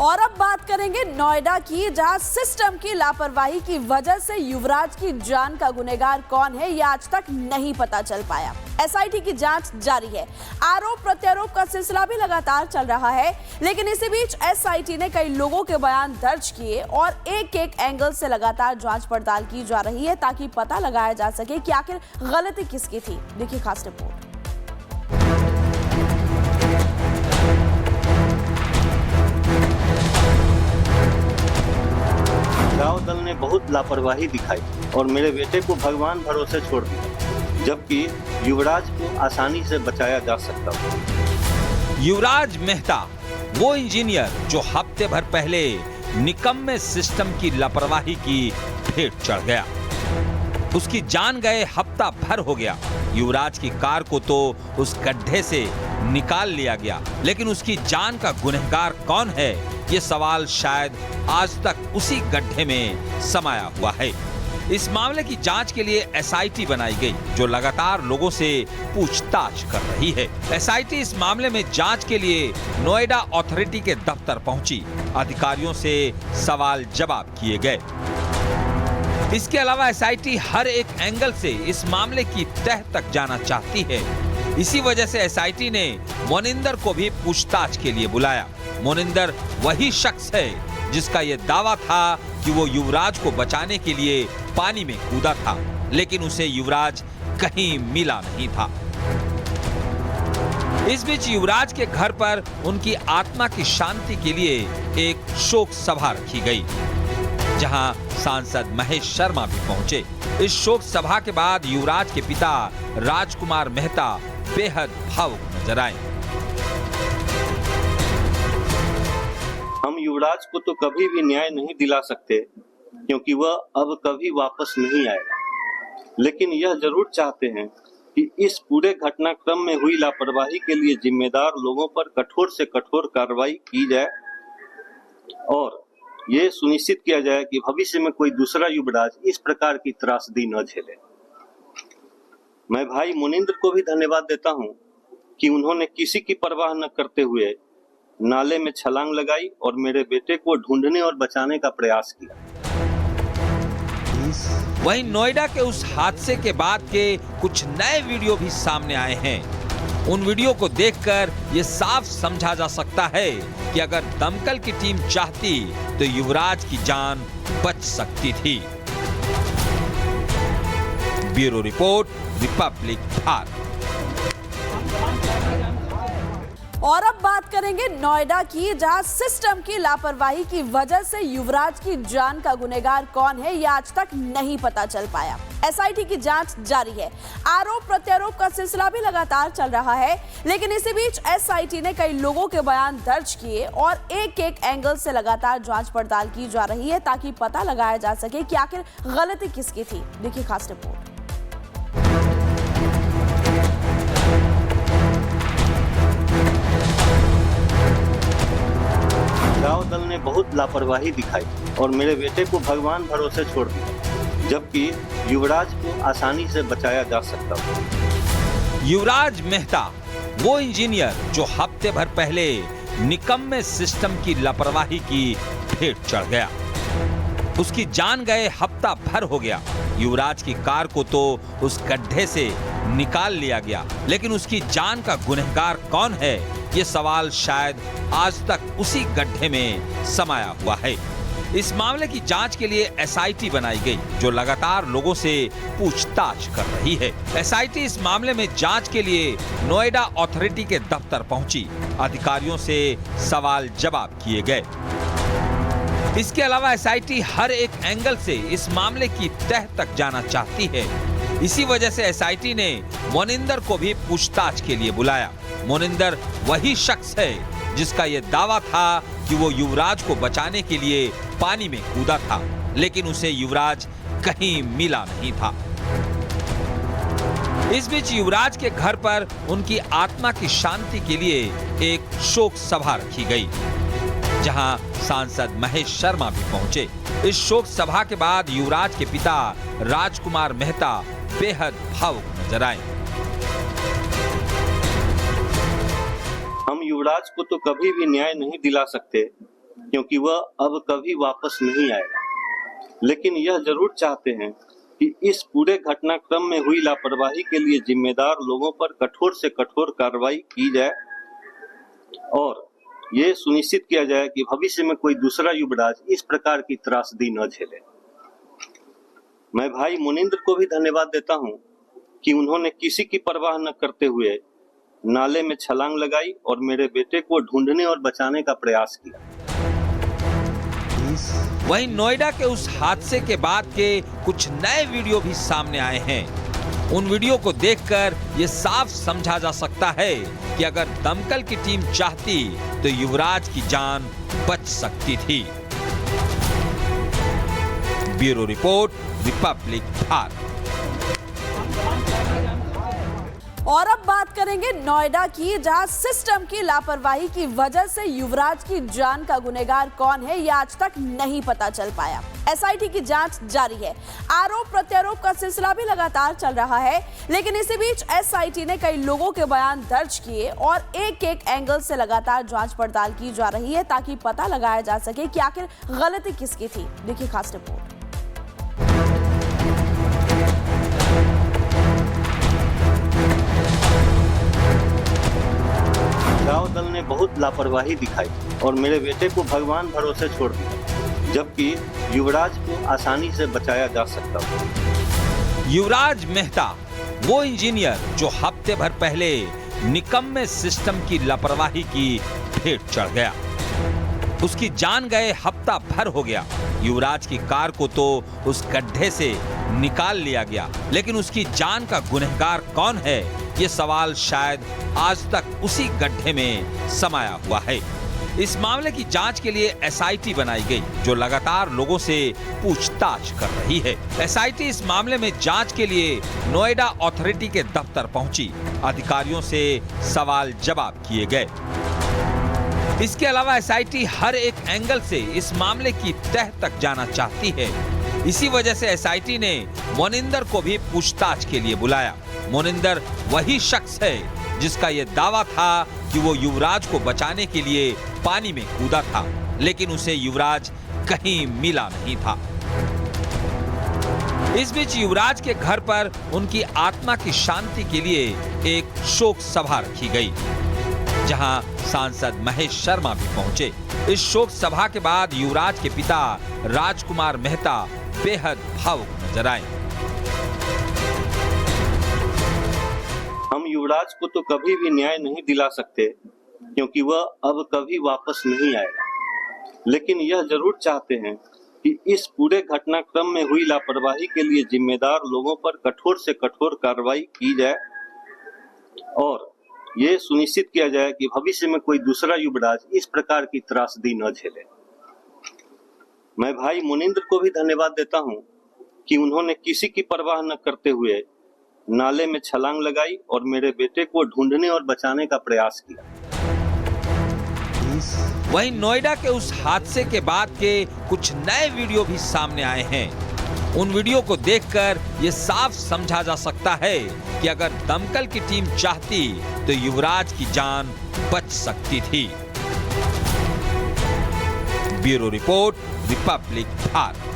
और अब बात करेंगे नोएडा की, जहां सिस्टम की लापरवाही की वजह से युवराज की जान का गुनहगार कौन है यह आज तक नहीं पता चल पाया। एसआईटी की जांच जारी है। आरोप प्रत्यारोप का सिलसिला भी लगातार चल रहा है, लेकिन इसी बीच एसआईटी ने कई लोगों के बयान दर्ज किए और एक एक एंगल से लगातार जांच पड़ताल की जा रही है ताकि पता लगाया जा सके कि आखिर गलती किसकी थी। देखिए खास रिपोर्ट। गांव दल ने बहुत लापरवाही दिखाई और मेरे बेटे को भगवान भरोसे छोड़ दिया, जबकि युवराज को आसानी से बचाया जा सकता था। युवराज मेहता वो इंजीनियर जो हफ्ते भर पहले निकम्मे सिस्टम की लापरवाही की भेंट चढ़ गया। उसकी जान गए हफ्ता भर हो गया। युवराज की कार को तो उस गड्ढे से निकाल लिया गया, लेकिन उसकी जान का गुनहगार कौन है ये सवाल शायद आज तक उसी गड्ढे में समाया हुआ है। इस मामले की जांच के लिए एसआईटी बनाई गई, जो लगातार लोगों से पूछताछ कर रही है। एसआईटी इस मामले में जांच के लिए नोएडा अथॉरिटी के दफ्तर पहुंची। अधिकारियों से सवाल जवाब किए गए। इसके अलावा एसआईटी हर एक एंगल से इस मामले की तह तक जाना चाहती है। इसी वजह से एसआईटी ने मोनिंदर को भी पूछताछ के लिए बुलाया। मोनिंदर वही शख्स है जिसका यह दावा था कि वो युवराज को बचाने के लिए पानी में कूदा था, लेकिन उसे युवराज कहीं मिला नहीं था। इस बीच युवराज के घर पर उनकी आत्मा की शांति के लिए एक शोक सभा रखी गई, जहां सांसद महेश शर्मा भी पहुंचे। इस शोक सभा के बाद युवराज के पिता राजकुमार मेहता बेहद भावुक नजर आए। हम युवराज को तो कभी भी न्याय नहीं दिला सकते, क्योंकि वह अब कभी वापस नहीं आएगा, लेकिन यह जरूर चाहते हैं कि इस पूरे घटनाक्रम में हुई लापरवाही के लिए जिम्मेदार लोगों पर कठोर से कठोर कार्रवाई की जाए और ये सुनिश्चित किया जाए कि भविष्य में कोई दूसरा युवराज इस प्रकार की त्रासदी न झेले। मैं भाई मुनिंद्र को भी धन्यवाद देता हूं कि उन्होंने किसी की परवाह न करते हुए नाले में छलांग लगाई और मेरे बेटे को ढूंढने और बचाने का प्रयास किया। वहीं नोएडा के उस हादसे के बाद के कुछ नए वीडियो भी सामने आए हैं। उन वीडियो को देखकर ये साफ समझा जा सकता है कि अगर दमकल की टीम चाहती तो युवराज की जान बच सकती थी। Bureau report, Republic Bharat. और अब बात करेंगे नोएडा की, जहां सिस्टम की लापरवाही की वजह से युवराज की जान का गुनहगार कौन है यह आज तक नहीं पता चल पाया। एसआईटी की जांच जारी है। आरोप प्रत्यारोप का सिलसिला भी लगातार चल रहा है, लेकिन इसी बीच एसआईटी ने कई लोगों के बयान दर्ज किए और एक एक एंगल से लगातार जांच पड़ताल की जा रही है ताकि पता लगाया जा सके कि आखिर गलती किसकी थी। देखिए खास रिपोर्ट। गांव दल ने बहुत लापरवाही दिखाई और मेरे बेटे को भगवान भरोसे छोड़ दिया, जबकि युवराज को आसानी से बचाया जा सकता था। युवराज मेहता वो इंजीनियर जो हफ्ते भर पहले निकम्मे सिस्टम की लापरवाही की भेंट चढ़ गया। उसकी जान गए हफ्ता भर हो गया। युवराज की कार को तो उस गड्ढे से निकाल लिया गया, लेकिन उसकी जान का गुनहगार कौन है ये सवाल शायद आज तक उसी गड्ढे में समाया हुआ है। इस मामले की जांच के लिए एसआईटी बनाई गई, जो लगातार लोगों से पूछताछ कर रही है। एसआईटी इस मामले में जांच के लिए नोएडा अथॉरिटी के दफ्तर पहुंची। अधिकारियों से सवाल जवाब किए गए। इसके अलावा एसआईटी हर एक एंगल से इस मामले की तह तक जाना चाहती है। इसी वजह से एसआईटी ने मोनिंदर को भी पूछताछ के लिए बुलाया। मोनिंदर वही शख्स है जिसका यह दावा था कि वो युवराज को बचाने के लिए पानी में कूदा था, लेकिन उसे युवराज कहीं मिला नहीं था। इस बीच युवराज के घर पर उनकी आत्मा की शांति के लिए एक शोक सभा रखी गई, जहां सांसद महेश शर्मा भी पहुंचे। इस शोक सभा के बाद युवराज के पिता राजकुमार मेहता बेहद भावुक नजर आए। हम युवराज को तो कभी भी न्याय नहीं दिला सकते, क्योंकि वह अब कभी वापस नहीं आएगा। लेकिन यह जरूर चाहते हैं कि इस पूरे घटनाक्रम में हुई लापरवाही के लिए जिम्मेदार लोगों पर कठोर से कठोर कार्रवाई की जाए और ये सुनिश्चित किया जाए कि भविष्य में कोई दूसरा युवराज इस प्रकार की त्रासदी न झेले। मैं भाई मुनिंद्र को भी धन्यवाद देता हूं कि उन्होंने किसी की परवाह न करते हुए नाले में छलांग लगाई और मेरे बेटे को ढूंढने और बचाने का प्रयास किया। वहीं नोएडा के उस हादसे के बाद के कुछ नए वीडियो भी सामने आए हैं। उन वीडियो को देखकर ये साफ समझा जा सकता है कि अगर दमकल की टीम चाहती तो युवराज की जान बच सकती थी। Bureau report, Republic Bharat. और अब बात करेंगे नोएडा की, जहां सिस्टम की लापरवाही की वजह से युवराज की जान का गुनहगार कौन है यह आज तक नहीं पता चल पाया। एसआईटी की जांच जारी है। आरोप प्रत्यारोप का सिलसिला भी लगातार चल रहा है, लेकिन इसी बीच एसआईटी ने कई लोगों के बयान दर्ज किए और एक एक एंगल से लगातार जांच पड़ताल की जा रही है ताकि पता लगाया जा सके कि आखिर गलती किसकी थी। देखिए खास रिपोर्ट। गांव दल ने बहुत लापरवाही दिखाई और मेरे बेटे को भगवान भरोसे छोड़ दिया, जबकि युवराज को आसानी से बचाया जा सकता था। युवराज मेहता वो इंजीनियर जो हफ्ते भर पहले निकम्मे सिस्टम की लापरवाही की भेंट चढ़ गया। उसकी जान गए हफ्ता भर हो गया। युवराज की कार को तो उस गड्ढे से निकाल लिया गया, लेकिन उसकी जान का गुनहगार कौन है ये सवाल शायद आज तक उसी गड्ढे में समाया हुआ है। इस मामले की जांच के लिए एसआईटी बनाई गई, जो लगातार लोगों से पूछताछ कर रही है। एसआईटी इस मामले में जांच के लिए नोएडा अथॉरिटी के दफ्तर पहुंची। अधिकारियों से सवाल जवाब किए गए। इसके अलावा एसआईटी हर एक एंगल से इस मामले की तह तक जाना चाहती है। इसी वजह से एसआईटी ने मोनिंदर को भी पूछताछ के लिए बुलाया। मोनिंदर वही शख्स है जिसका यह दावा था कि वो युवराज को बचाने के लिए पानी में कूदा था, लेकिन उसे युवराज कहीं मिला नहीं था। इस बीच युवराज के घर पर उनकी आत्मा की शांति के लिए एक शोक सभा रखी गई, जहां सांसद महेश शर्मा भी पहुंचे। इस शोक सभा के बाद युवराज के पिता राजकुमार मेहता बेहद भावुक नजर आए। हम युवराज को तो कभी भी न्याय नहीं दिला सकते, क्योंकि वह अब कभी वापस नहीं आएगा। लेकिन यह जरूर चाहते हैं कि इस पूरे घटनाक्रम में हुई लापरवाही के लिए जिम्मेदार लोगों पर कठोर से कठोर कार्रवाई की जाए और ये सुनिश्चित किया जाए कि भविष्य में कोई दूसरा युवराज इस प्रकार की त्रासदी न झेले। मैं भाई मुनिंद्र को भी धन्यवाद देता हूं कि उन्होंने किसी की परवाह न करते हुए नाले में छलांग लगाई और मेरे बेटे को ढूंढने और बचाने का प्रयास किया। वहीं नोएडा के उस हादसे के बाद के कुछ नए वीडियो भी सामने आए हैं। उन वीडियो को देखकर ये साफ समझा जा सकता है कि अगर दमकल की टीम चाहती तो युवराज की जान बच सकती थी। Bureau report, Republic Bharat.